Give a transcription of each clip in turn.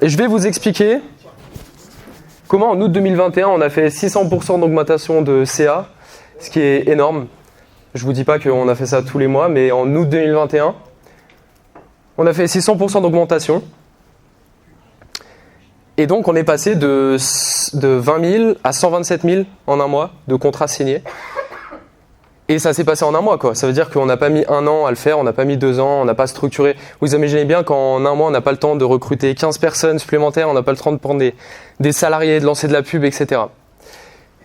Et je vais vous expliquer comment en août 2021 on a fait 600% d'augmentation de CA, ce qui est énorme. Je vous dis pas qu'on a fait ça tous les mois, mais en août 2021, on a fait 600% d'augmentation. Et donc on est passé de 20 000 à 127 000 en un mois de contrats signés. Et ça s'est passé en un mois, quoi. Ça veut dire qu'on n'a pas mis 1 an à le faire, on n'a pas mis 2 ans, on n'a pas structuré. Vous imaginez bien qu'en un mois, on n'a pas le temps de recruter 15 personnes supplémentaires, on n'a pas le temps de prendre des salariés, de lancer de la pub, etc.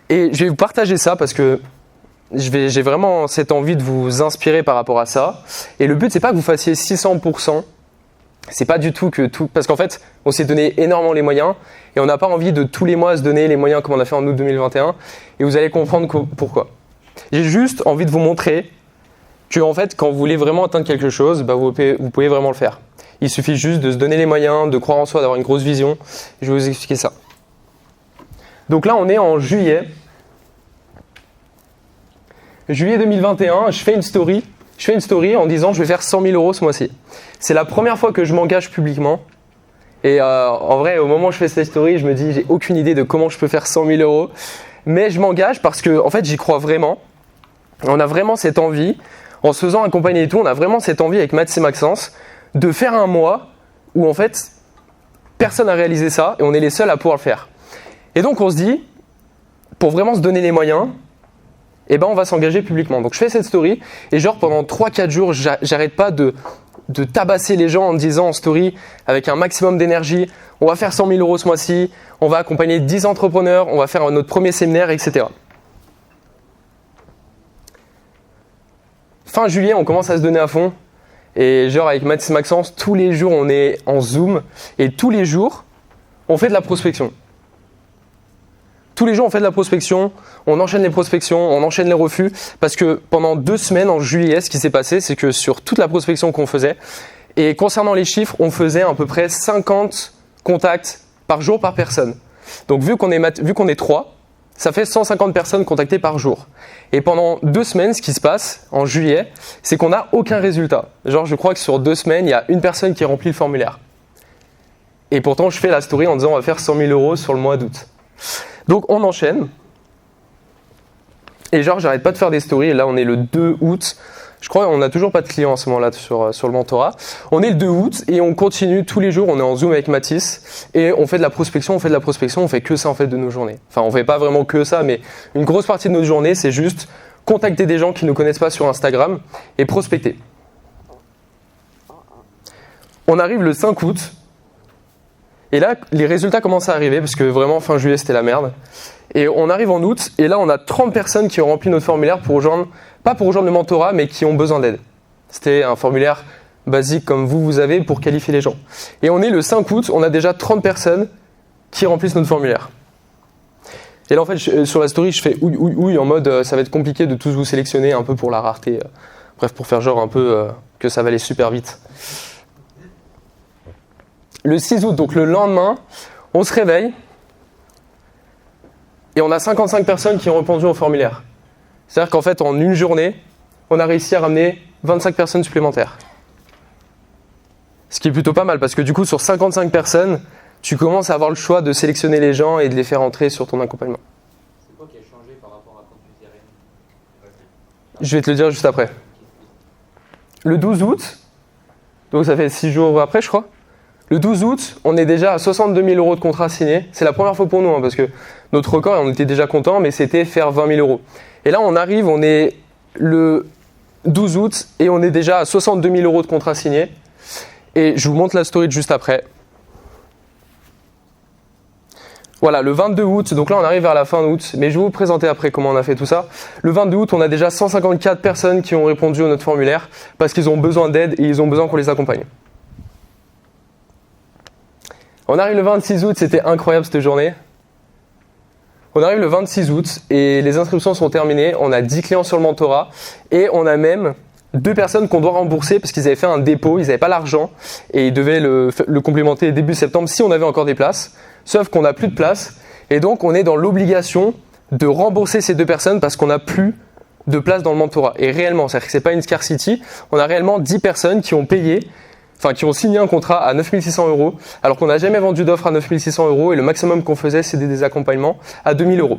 Et je vais vous partager ça parce que j'ai vraiment cette envie de vous inspirer par rapport à ça. Et le but, c'est pas que vous fassiez 600%. C'est pas du tout que tout... Parce qu'en fait, on s'est donné énormément les moyens et on n'a pas envie de tous les mois se donner les moyens comme on a fait en août 2021. Et vous allez comprendre pourquoi. J'ai juste envie de vous montrer que en fait, quand vous voulez vraiment atteindre quelque chose, vous pouvez vraiment le faire. Il suffit juste de se donner les moyens, de croire en soi, d'avoir une grosse vision. Je vais vous expliquer ça. Donc là, on est en juillet. Juillet 2021, je fais une story en disant je vais faire 100 000 euros ce mois-ci. C'est la première fois que je m'engage publiquement. Et en vrai, au moment où je fais cette story, je me dis j'ai aucune idée de comment je peux faire 100 000 euros. Mais je m'engage parce que en fait, j'y crois vraiment. On a vraiment cette envie, en se faisant accompagner et tout, on a vraiment cette envie avec Maths et Maxence de faire un mois où en fait, personne n'a réalisé ça et on est les seuls à pouvoir le faire. Et donc on se dit, pour vraiment se donner les moyens, on va s'engager publiquement. Donc je fais cette story et genre pendant 3-4 jours, j'arrête pas de tabasser les gens en disant en story avec un maximum d'énergie, on va faire 100 000 euros ce mois-ci, on va accompagner 10 entrepreneurs, on va faire notre premier séminaire, etc. Fin juillet, on commence à se donner à fond. Et genre avec Maths et Maxence, tous les jours, on est en Zoom. Et tous les jours, on fait de la prospection. Tous les jours, on fait de la prospection. On enchaîne les prospections, on enchaîne les refus. Parce que pendant 2 semaines, en juillet, ce qui s'est passé, c'est que sur toute la prospection qu'on faisait, et concernant les chiffres, on faisait à peu près 50 contacts par jour par personne. Donc vu qu'on est 3, ça fait 150 personnes contactées par jour. Et pendant 2 semaines, ce qui se passe en juillet, c'est qu'on n'a aucun résultat. Genre, je crois que sur 2 semaines, il y a une personne qui remplit le formulaire. Et pourtant, je fais la story en disant on va faire 100 000 euros sur le mois d'août. Donc, on enchaîne. Et genre, j'arrête pas de faire des stories. Et là, on est le 2 août. Je crois qu'on n'a toujours pas de clients à ce moment-là sur le mentorat. On est le 2 août et on continue tous les jours. On est en Zoom avec Mathis et on fait de la prospection, on fait que ça en fait de nos journées. Enfin, on fait pas vraiment que ça, mais une grosse partie de notre journée, c'est juste contacter des gens qui ne nous connaissent pas sur Instagram et prospecter. On arrive le 5 août et là, les résultats commencent à arriver parce que vraiment, fin juillet, c'était la merde. Et on arrive en août et là, on a 30 personnes qui ont rempli notre formulaire pas pour rejoindre le mentorat, mais qui ont besoin d'aide. C'était un formulaire basique comme vous avez pour qualifier les gens. Et on est le 5 août, on a déjà 30 personnes qui remplissent notre formulaire. Et là, en fait, sur la story, je fais ouille en mode ça va être compliqué de tous vous sélectionner un peu pour la rareté. Bref, pour faire genre un peu que ça va aller super vite. Le 6 août, donc le lendemain, on se réveille et on a 55 personnes qui ont répondu au formulaire. C'est-à-dire qu'en fait, en une journée, on a réussi à ramener 25 personnes supplémentaires. Ce qui est plutôt pas mal, parce que du coup, sur 55 personnes, tu commences à avoir le choix de sélectionner les gens et de les faire entrer sur ton accompagnement. C'est quoi qui a changé par rapport à quand tu faisais rien ? Je vais te le dire juste après. Le 12 août, donc ça fait 6 jours après, je crois. Le 12 août, on est déjà à 62 000 euros de contrats signés. C'est la première fois pour nous, parce que notre record, on était déjà content, mais c'était faire 20 000 euros. Et là, on arrive, on est le 12 août et on est déjà à 62 000 euros de contrats signés. Et je vous montre la story de juste après. Voilà, le 22 août, donc là on arrive vers la fin août, mais je vais vous présenter après comment on a fait tout ça. Le 22 août, on a déjà 154 personnes qui ont répondu à notre formulaire parce qu'ils ont besoin d'aide et ils ont besoin qu'on les accompagne. On arrive le 26 août, c'était incroyable cette journée. On arrive le 26 août et les inscriptions sont terminées. On a 10 clients sur le mentorat et on a même 2 personnes qu'on doit rembourser parce qu'ils avaient fait un dépôt, ils n'avaient pas l'argent et ils devaient le complémenter début septembre si on avait encore des places. Sauf qu'on n'a plus de place et donc on est dans l'obligation de rembourser ces 2 personnes parce qu'on n'a plus de place dans le mentorat. Et réellement, c'est-à-dire que ce n'est pas une scarcity, on a réellement 10 personnes qui ont payé enfin qui ont signé un contrat à 9 600 €, alors qu'on n'a jamais vendu d'offre à 9 600 € et le maximum qu'on faisait, c'était des accompagnements à 2 000 €.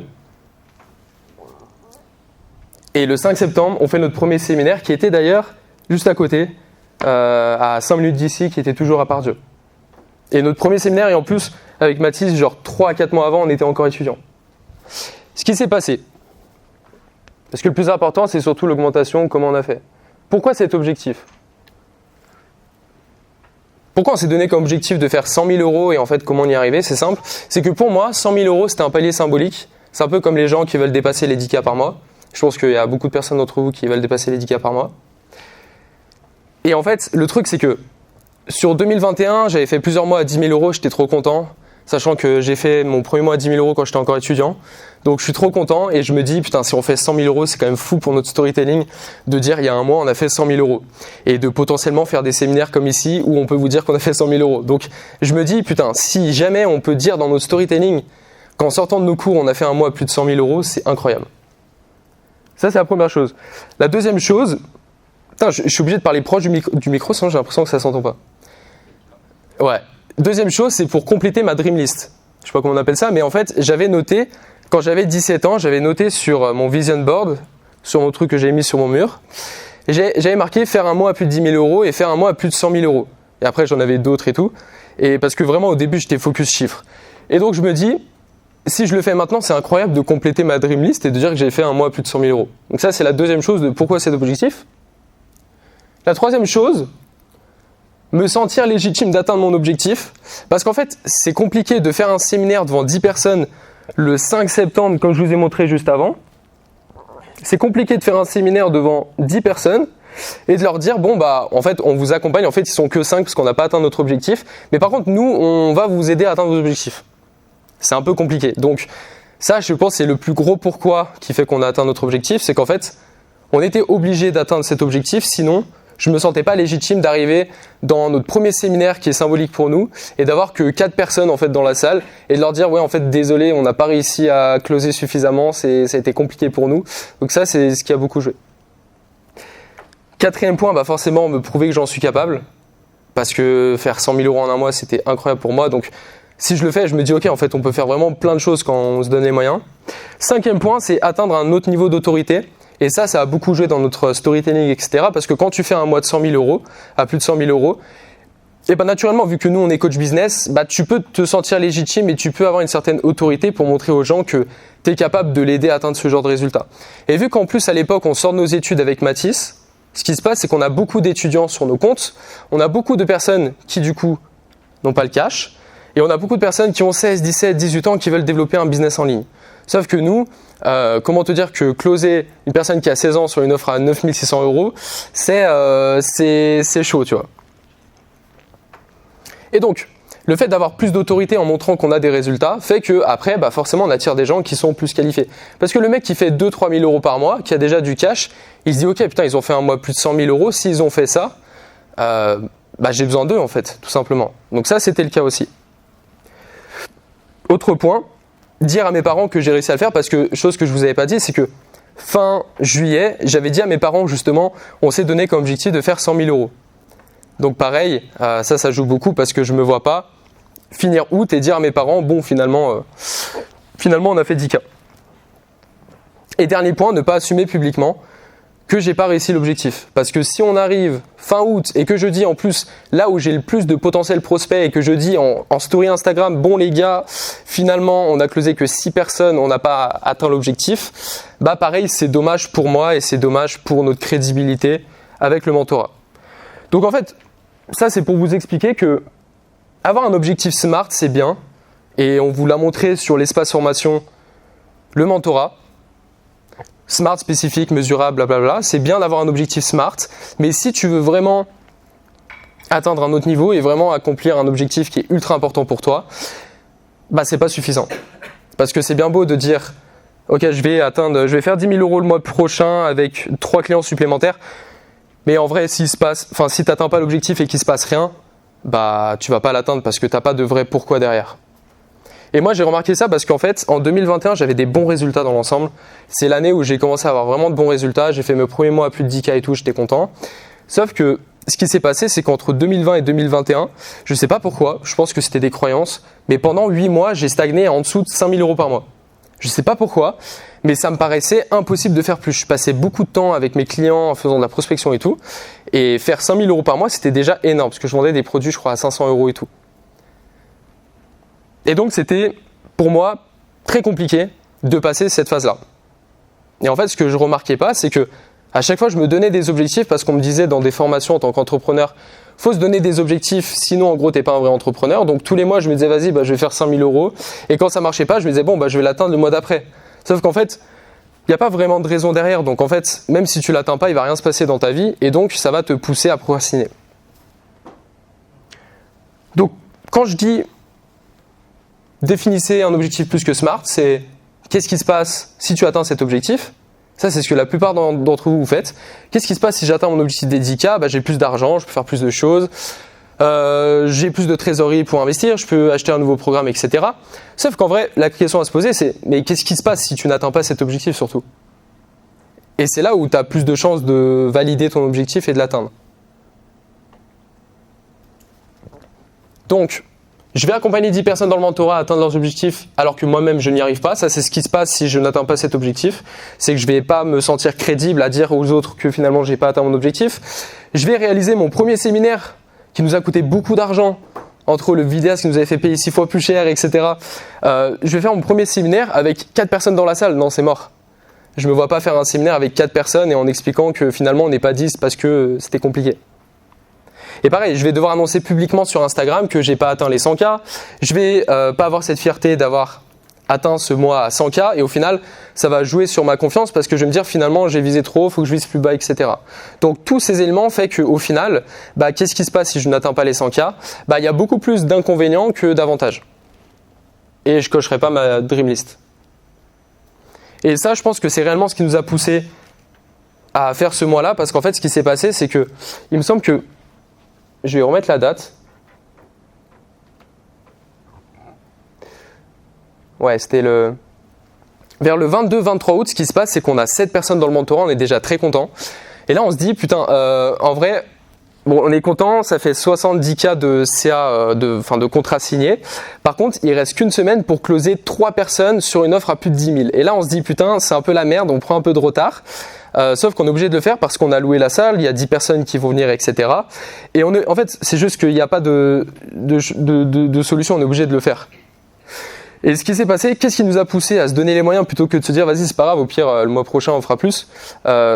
Et le 5 septembre, on fait notre premier séminaire qui était d'ailleurs juste à côté, à 5 minutes d'ici, qui était toujours à Pardieu. Et notre premier séminaire, et en plus, avec Mathis, genre 3 à 4 mois avant, on était encore étudiants. Ce qui s'est passé, parce que le plus important, c'est surtout l'augmentation, comment on a fait. Pourquoi cet objectif ? Pourquoi on s'est donné comme objectif de faire 100 000 € et en fait, comment on y est arrivé ? C'est simple, c'est que pour moi, 100 000 €, c'était un palier symbolique. C'est un peu comme les gens qui veulent dépasser les 10K par mois. Je pense qu'il y a beaucoup de personnes d'entre vous qui veulent dépasser les 10K par mois. Et en fait, le truc, c'est que sur 2021, j'avais fait plusieurs mois à 10 000 €, j'étais trop content, sachant que j'ai fait mon premier mois à 10 000 € quand j'étais encore étudiant. Donc je suis trop content et je me dis, putain, si on fait 100 000 €, c'est quand même fou pour notre storytelling de dire, il y a un mois, on a fait 100 000 €. Et de potentiellement faire des séminaires comme ici, où on peut vous dire qu'on a fait 100 000 €. Donc je me dis, putain, si jamais on peut dire dans notre storytelling qu'en sortant de nos cours, on a fait un mois à plus de 100 000 €, c'est incroyable. Ça, c'est la première chose. La deuxième chose, putain, je suis obligé de parler proche du micro, sinon j'ai l'impression que ça s'entend pas. Ouais. Deuxième chose, c'est pour compléter ma dream list. Je sais pas comment on appelle ça, mais en fait, j'avais noté, quand j'avais 17 ans, j'avais noté sur mon vision board, sur mon truc que j'avais mis sur mon mur, et j'avais marqué faire un mois à plus de 10 000 € et faire un mois à plus de 100 000 €. Et après, j'en avais d'autres et tout. Et parce que vraiment, au début, j'étais focus chiffres. Et donc, je me dis, si je le fais maintenant, c'est incroyable de compléter ma dream list et de dire que j'ai fait un mois à plus de 100 000 €. Donc ça, c'est la deuxième chose de pourquoi cet objectif. La troisième chose, me sentir légitime d'atteindre mon objectif. Parce qu'en fait, c'est compliqué de faire un séminaire devant 10 personnes le 5 septembre, comme je vous ai montré juste avant. C'est compliqué de faire un séminaire devant 10 personnes et de leur dire, bon, bah, en fait, on vous accompagne. En fait, ils sont que 5 parce qu'on n'a pas atteint notre objectif. Mais par contre, nous, on va vous aider à atteindre vos objectifs. C'est un peu compliqué. Donc, ça, je pense, c'est le plus gros pourquoi qui fait qu'on a atteint notre objectif. C'est qu'en fait, on était obligé d'atteindre cet objectif. Sinon, je me sentais pas légitime d'arriver dans notre premier séminaire qui est symbolique pour nous et d'avoir que 4 personnes en fait dans la salle et de leur dire ouais en fait désolé on n'a pas réussi à closer suffisamment, ça a été compliqué pour nous. Donc ça c'est ce qui a beaucoup joué. Quatrième point, bah forcément me prouver que j'en suis capable parce que faire 100 000 € en un mois c'était incroyable pour moi. Donc si je le fais, je me dis ok en fait on peut faire vraiment plein de choses quand on se donne les moyens. Cinquième point, c'est atteindre un autre niveau d'autorité. Et ça a beaucoup joué dans notre storytelling, etc. Parce que quand tu fais un mois de 100 000 €, à plus de 100 000 €, et ben naturellement, vu que nous, on est coach business, bah, tu peux te sentir légitime et tu peux avoir une certaine autorité pour montrer aux gens que tu es capable de l'aider à atteindre ce genre de résultat. Et vu qu'en plus, à l'époque, on sort de nos études avec Mathis, ce qui se passe, c'est qu'on a beaucoup d'étudiants sur nos comptes, on a beaucoup de personnes qui, du coup, n'ont pas le cash, et on a beaucoup de personnes qui ont 16, 17, 18 ans qui veulent développer un business en ligne. Sauf que nous, comment te dire que closer une personne qui a 16 ans sur une offre à 9 600 €, c'est chaud, tu vois. Et donc, le fait d'avoir plus d'autorité en montrant qu'on a des résultats fait que après, bah forcément, on attire des gens qui sont plus qualifiés. Parce que le mec qui fait 2-3 000 € par mois, qui a déjà du cash, il se dit ok, putain, ils ont fait un mois plus de 100 000 €. S'ils ont fait ça, bah j'ai besoin d'eux en fait, tout simplement. Donc ça, c'était le cas aussi. Autre point. Dire à mes parents que j'ai réussi à le faire parce que, chose que je vous avais pas dit, c'est que fin juillet, j'avais dit à mes parents justement, on s'est donné comme objectif de faire 100 000 €. Donc pareil, ça joue beaucoup parce que je me vois pas finir août et dire à mes parents, bon finalement on a fait 10K. Et dernier point, ne pas assumer publiquement que j'ai pas réussi l'objectif. Parce que si on arrive fin août et que je dis en plus là où j'ai le plus de potentiel prospect et que je dis en story Instagram, bon les gars, finalement on a closé que 6 personnes, on n'a pas atteint l'objectif, bah pareil c'est dommage pour moi et c'est dommage pour notre crédibilité avec le mentorat. Donc en fait, ça c'est pour vous expliquer que avoir un objectif SMART c'est bien et on vous l'a montré sur l'espace formation, le mentorat. SMART, spécifique, mesurable, blablabla. C'est bien d'avoir un objectif SMART, mais si tu veux vraiment atteindre un autre niveau et vraiment accomplir un objectif qui est ultra important pour toi, bah c'est pas suffisant. Parce que c'est bien beau de dire, ok, je vais faire 10 000 € le mois prochain avec 3 clients supplémentaires, mais en vrai, si t'atteins pas l'objectif et qu'il se passe rien, bah tu vas pas l'atteindre parce que t'as pas de vrai pourquoi derrière. Et moi, j'ai remarqué ça parce qu'en fait, en 2021, j'avais des bons résultats dans l'ensemble. C'est l'année où j'ai commencé à avoir vraiment de bons résultats. J'ai fait mes premiers mois à plus de 10K et tout, j'étais content. Sauf que ce qui s'est passé, c'est qu'entre 2020 et 2021, je ne sais pas pourquoi, je pense que c'était des croyances, mais pendant 8 mois, j'ai stagné en dessous de 5 000 euros par mois. Je ne sais pas pourquoi, mais ça me paraissait impossible de faire plus. Je passais beaucoup de temps avec mes clients en faisant de la prospection et tout, et faire 5 000 euros par mois, c'était déjà énorme, parce que je vendais des produits, je crois, à 500 euros et tout. Et donc, c'était, pour moi, très compliqué de passer cette phase-là. Et en fait, ce que je remarquais pas, c'est que à chaque fois, je me donnais des objectifs parce qu'on me disait dans des formations en tant qu'entrepreneur, faut se donner des objectifs, sinon en gros t'es pas un vrai entrepreneur. Donc tous les mois, je me disais vas-y, je vais faire 5 000 euros. Et quand ça marchait pas, je me disais bon, je vais l'atteindre le mois d'après. Sauf qu'en fait, il n'y a pas vraiment de raison derrière. Donc en fait, même si tu l'atteins pas, il va rien se passer dans ta vie et donc ça va te pousser à procrastiner. Donc quand je dis définissez un objectif plus que SMART, c'est qu'est-ce qui se passe si tu atteins cet objectif? Ça, c'est ce que la plupart d'entre vous faites. Qu'est-ce qui se passe si j'atteins mon objectif des 10K? J'ai plus d'argent, je peux faire plus de choses, j'ai plus de trésorerie pour investir, je peux acheter un nouveau programme, etc. Sauf qu'en vrai, la question à se poser, c'est mais qu'est-ce qui se passe si tu n'atteins pas cet objectif surtout? Et c'est là où tu as plus de chances de valider ton objectif et de l'atteindre. Donc, je vais accompagner 10 personnes dans le mentorat à atteindre leurs objectifs alors que moi-même je n'y arrive pas. Ça, c'est ce qui se passe si je n'atteins pas cet objectif. C'est que je ne vais pas me sentir crédible à dire aux autres que finalement je n'ai pas atteint mon objectif. Je vais réaliser mon premier séminaire qui nous a coûté beaucoup d'argent entre le vidéaste qui nous avait fait payer 6 fois plus cher, etc. Je vais faire mon premier séminaire avec 4 personnes dans la salle. Non, c'est mort. Je ne me vois pas faire un séminaire avec 4 personnes et en expliquant que finalement on n'est pas 10 parce que c'était compliqué. Et pareil, je vais devoir annoncer publiquement sur Instagram que j'ai pas atteint les 100K. Je vais pas avoir cette fierté d'avoir atteint ce mois à 100K et au final, ça va jouer sur ma confiance parce que je vais me dire finalement j'ai visé trop haut, faut que je vise plus bas, etc. Donc tous ces éléments font qu'au final, qu'est-ce qui se passe si je n'atteins pas les 100K? Il y a beaucoup plus d'inconvénients que d'avantages. Et je cocherai pas ma dream list. Et ça, je pense que c'est réellement ce qui nous a poussé à faire ce mois-là parce qu'en fait, ce qui s'est passé, c'est que il me semble que je vais remettre la date. Ouais, c'était vers le 22-23 août, ce qui se passe, c'est qu'on a 7 personnes dans le mentorat, on est déjà très content. Et là, on se dit, putain, en vrai, bon, on est content, ça fait 70K de CA, de contrats signés. Par contre, il reste qu'une semaine pour closer 3 personnes sur une offre à plus de 10 000. Et là, on se dit, putain, c'est un peu la merde, on prend un peu de retard. Sauf qu'on est obligé de le faire parce qu'on a loué la salle, il y a 10 personnes qui vont venir, etc. Et en fait, c'est juste qu'il n'y a pas de solution, on est obligé de le faire. Et ce qui s'est passé, qu'est-ce qui nous a poussé à se donner les moyens plutôt que de se dire, vas-y, c'est pas grave, au pire, le mois prochain, on fera plus.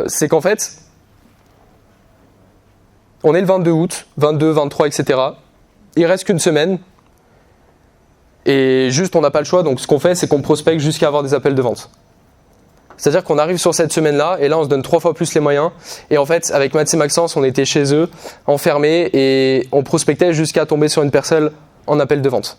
C'est qu'en fait, on est le 22 août, 22, 23, etc. Il reste qu'une semaine. Et juste, on n'a pas le choix. Donc, ce qu'on fait, c'est qu'on prospecte jusqu'à avoir des appels de vente. C'est-à-dire qu'on arrive sur cette semaine-là et là on se donne 3 fois plus les moyens et en fait avec Maths et Maxence on était chez eux enfermés et on prospectait jusqu'à tomber sur une personne en appel de vente.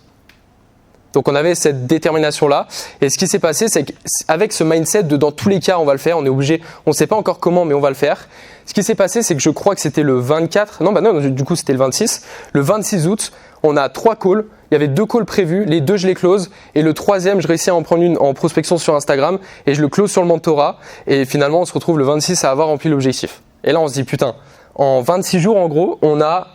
Donc on avait cette détermination-là et ce qui s'est passé c'est qu'avec ce mindset de dans tous les cas on va le faire, on est obligé, on ne sait pas encore comment mais on va le faire. Ce qui s'est passé c'est que je crois que c'était le 24, non du coup c'était le 26, le 26 août on a 3 calls. Il y avait 2 calls prévus, les 2 je les close et le 3e je réussis à en prendre une en prospection sur Instagram et je le close sur le mentorat et finalement on se retrouve le 26 à avoir rempli l'objectif. Et là on se dit putain, en 26 jours en gros on a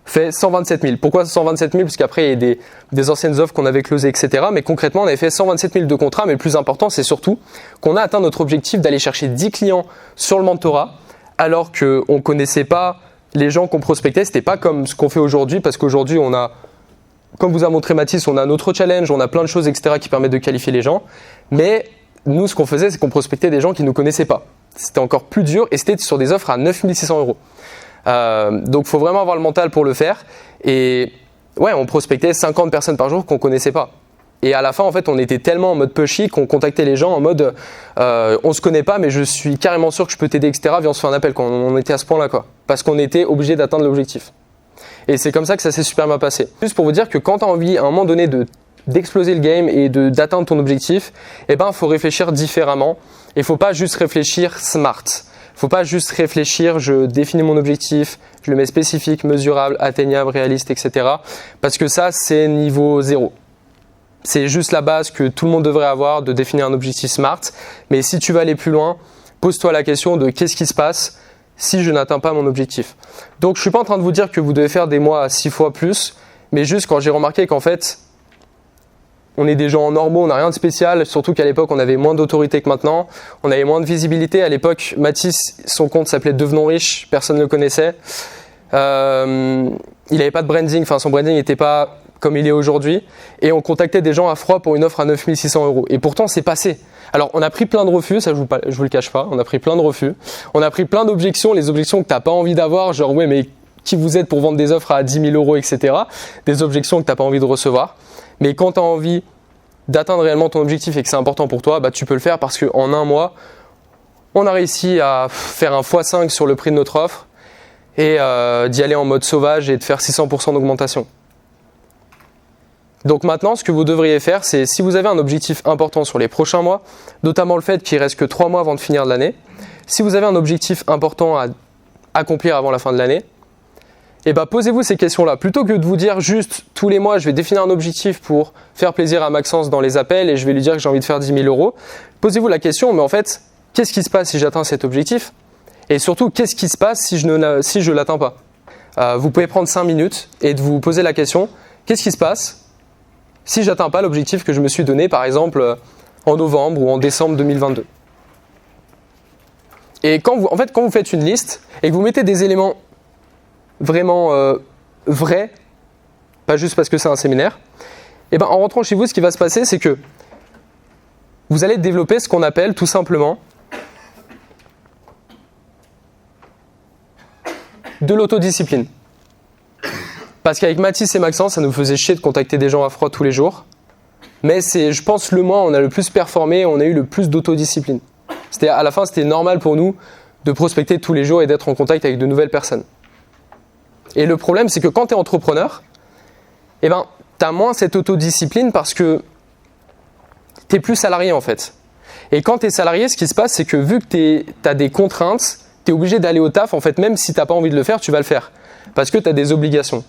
fait 127 000. Pourquoi 127 000? Parce qu'après il y a des anciennes offres qu'on avait closées, etc. Mais concrètement on avait fait 127 000 de contrats, mais le plus important c'est surtout qu'on a atteint notre objectif d'aller chercher 10 clients sur le mentorat alors qu'on ne connaissait pas les gens qu'on prospectait, c'était pas comme ce qu'on fait aujourd'hui parce qu'aujourd'hui on a, comme vous a montré Mathis, on a notre challenge, on a plein de choses, etc. qui permettent de qualifier les gens. Mais nous, ce qu'on faisait, c'est qu'on prospectait des gens qui ne nous connaissaient pas. C'était encore plus dur et c'était sur des offres à 9 600 euros. Donc, il faut vraiment avoir le mental pour le faire. Et ouais, on prospectait 50 personnes par jour qu'on ne connaissait pas. Et à la fin, en fait, on était tellement en mode pushy qu'on contactait les gens en mode on ne se connaît pas, mais je suis carrément sûr que je peux t'aider, etc. Viens, on se fait un appel. Quand on était à ce point-là, quoi. Parce qu'on était obligé d'atteindre l'objectif. Et c'est comme ça que ça s'est super bien passé. Juste pour vous dire que quand tu as envie à un moment donné d'exploser le game et d'atteindre ton objectif, faut réfléchir différemment. Et faut pas juste réfléchir smart. Faut pas juste réfléchir, je définis mon objectif, je le mets spécifique, mesurable, atteignable, réaliste, etc. Parce que ça, c'est niveau 0. C'est juste la base que tout le monde devrait avoir de définir un objectif smart. Mais si tu veux aller plus loin, pose-toi la question de qu'est-ce qui se passe si je n'atteins pas mon objectif. Donc je ne suis pas en train de vous dire que vous devez faire des mois à 6 fois plus, mais juste quand j'ai remarqué qu'en fait, on est des gens normaux, on n'a rien de spécial, surtout qu'à l'époque, on avait moins d'autorité que maintenant, on avait moins de visibilité. À l'époque, Mathis, son compte s'appelait Devenons riches, personne ne le connaissait. Il n'avait pas de branding, enfin son branding n'était pas comme il est aujourd'hui. Et on contactait des gens à froid pour une offre à 9 600 €. Et pourtant, c'est passé. Alors, on a pris plein de refus, ça je vous le cache pas, on a pris plein de refus. On a pris plein d'objections, les objections que tu n'as pas envie d'avoir, genre ouais, mais qui vous êtes pour vendre des offres à 10 000 €, etc. Des objections que tu n'as pas envie de recevoir. Mais quand tu as envie d'atteindre réellement ton objectif et que c'est important pour toi, bah, tu peux le faire parce qu'en un mois, on a réussi à faire un x5 sur le prix de notre offre et d'y aller en mode sauvage et de faire 600% d'augmentation. Donc maintenant, ce que vous devriez faire, c'est si vous avez un objectif important sur les prochains mois, notamment le fait qu'il ne reste que 3 mois avant de finir de l'année, si vous avez un objectif important à accomplir avant la fin de l'année, et bah posez-vous ces questions-là. Plutôt que de vous dire juste tous les mois, je vais définir un objectif pour faire plaisir à Maxence dans les appels et je vais lui dire que j'ai envie de faire 10 000 €, posez-vous la question, mais en fait, qu'est-ce qui se passe si j'atteins cet objectif? Et surtout, qu'est-ce qui se passe si je ne l'atteins pas? Vous pouvez prendre 5 minutes et de vous poser la question, qu'est-ce qui se passe si j'atteins pas l'objectif que je me suis donné, par exemple, en novembre ou en décembre 2022? Et quand vous faites une liste et que vous mettez des éléments vraiment vrais, pas juste parce que c'est un séminaire, et ben en rentrant chez vous, ce qui va se passer, c'est que vous allez développer ce qu'on appelle tout simplement de l'autodiscipline. Parce qu'avec Mathis et Maxence, ça nous faisait chier de contacter des gens à froid tous les jours. Mais c'est, je pense, le mois où on a le plus performé, on a eu le plus d'autodiscipline. À la fin, c'était normal pour nous de prospecter tous les jours et d'être en contact avec de nouvelles personnes. Et le problème, c'est que quand tu es entrepreneur, eh ben, tu as moins cette autodiscipline parce que tu es plus salarié en fait. Et quand tu es salarié, ce qui se passe, c'est que vu que tu as des contraintes, tu es obligé d'aller au taf. En fait, même si tu n'as pas envie de le faire, tu vas le faire. Parce que tu as des obligations.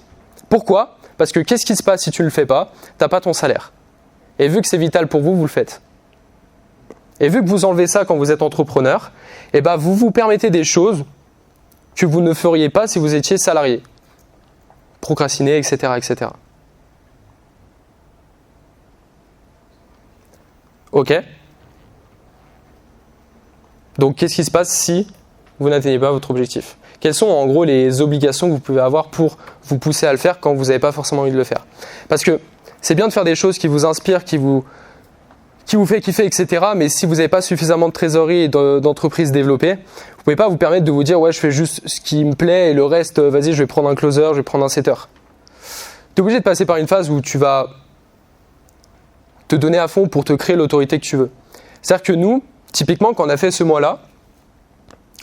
Pourquoi? Parce que qu'est-ce qui se passe si tu ne le fais pas? Tu n'as pas ton salaire. Et vu que c'est vital pour vous, vous le faites. Et vu que vous enlevez ça quand vous êtes entrepreneur, eh ben, vous vous permettez des choses que vous ne feriez pas si vous étiez salarié. Procrastiner, etc., etc. Ok? Donc, qu'est-ce qui se passe si vous n'atteignez pas votre objectif? Quelles sont en gros les obligations que vous pouvez avoir pour vous pousser à le faire quand vous n'avez pas forcément envie de le faire? Parce que c'est bien de faire des choses qui vous inspirent, qui vous fait kiffer, etc. Mais si vous n'avez pas suffisamment de trésorerie et d'entreprise développée, vous ne pouvez pas vous permettre de vous dire « ouais, je fais juste ce qui me plaît et le reste, vas-y, je vais prendre un closer, je vais prendre un setter ». Tu es obligé de passer par une phase où tu vas te donner à fond pour te créer l'autorité que tu veux. C'est-à-dire que nous, typiquement, quand on a fait ce mois-là,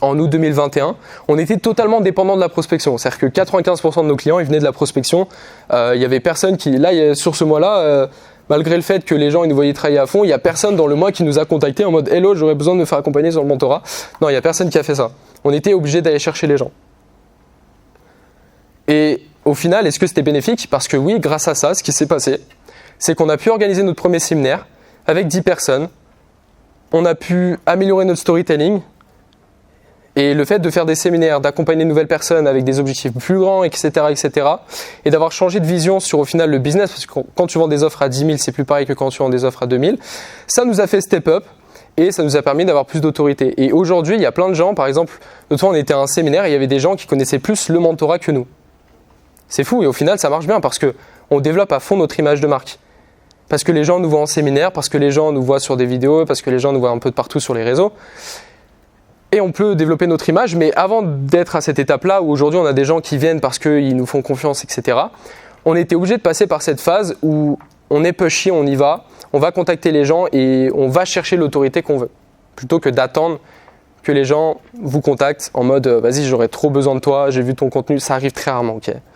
en août 2021, on était totalement dépendant de la prospection. C'est-à-dire que 95% de nos clients, ils venaient de la prospection. Il y avait personne qui... Là, sur ce mois-là, malgré le fait que les gens ils nous voyaient travailler à fond, il n'y a personne dans le mois qui nous a contactés en mode « Hello, j'aurais besoin de me faire accompagner sur le mentorat ». Non, il n'y a personne qui a fait ça. On était obligé d'aller chercher les gens. Et au final, est-ce que c'était bénéfique? Parce que oui, grâce à ça, ce qui s'est passé, c'est qu'on a pu organiser notre premier séminaire avec 10 personnes. On a pu améliorer notre storytelling. Et le fait de faire des séminaires, d'accompagner de nouvelles personnes avec des objectifs plus grands, etc., et d'avoir changé de vision sur au final le business, parce que quand tu vends des offres à 10 000, c'est plus pareil que quand tu vends des offres à 2 000, ça nous a fait step up et ça nous a permis d'avoir plus d'autorité. Et aujourd'hui, il y a plein de gens, par exemple, l'autre fois on était à un séminaire et il y avait des gens qui connaissaient plus le mentorat que nous. C'est fou et au final ça marche bien parce qu'on développe à fond notre image de marque. Parce que les gens nous voient en séminaire, parce que les gens nous voient sur des vidéos, parce que les gens nous voient un peu de partout sur les réseaux. Et on peut développer notre image, mais avant d'être à cette étape-là, où aujourd'hui on a des gens qui viennent parce qu'ils nous font confiance, etc., on était obligé de passer par cette phase où on est pushy, on y va, on va contacter les gens et on va chercher l'autorité qu'on veut. Plutôt que d'attendre que les gens vous contactent en mode « vas-y, j'aurais trop besoin de toi, j'ai vu ton contenu », ça arrive très rarement, ok.